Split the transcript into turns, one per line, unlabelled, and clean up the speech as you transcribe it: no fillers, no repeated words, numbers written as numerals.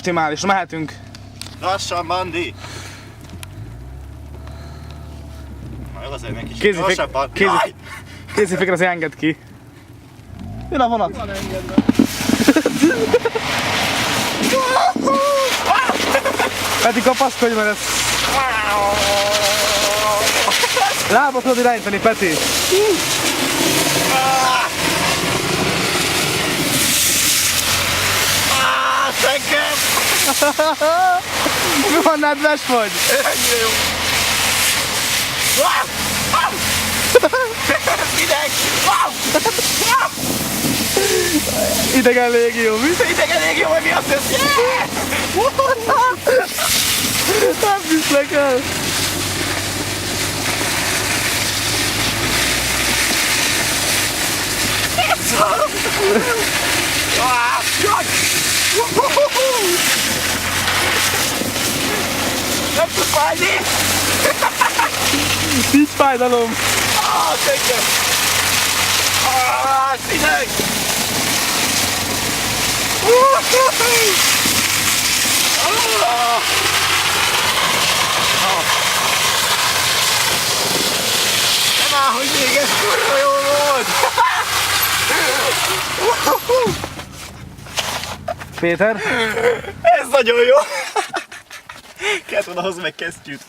Optimális, mehetünk.
Lassan, Bandi! Na jó, azért egy kicsit gyorsabban.
Kézifékre azért engedd ki. Jön a vonat.
Van engedve.
Peti, kapaszkodj, mert ez... Lábat tudod irányítani, Peti.
Szegem!
Mi van, nedves vagy?
Ennyire jó! Ideg!
Idegen légió, mi?
Idegen légió, vagy mi azt hisz?
Nem viszlek el.
Nem tud fájni!
Nincs fájdalom.
Szegem! Ideg! Nem áll, hogy még ez kurva jó volt!
Péter?
Ez nagyon jó! Kellett volna hozni meg kesztyűt.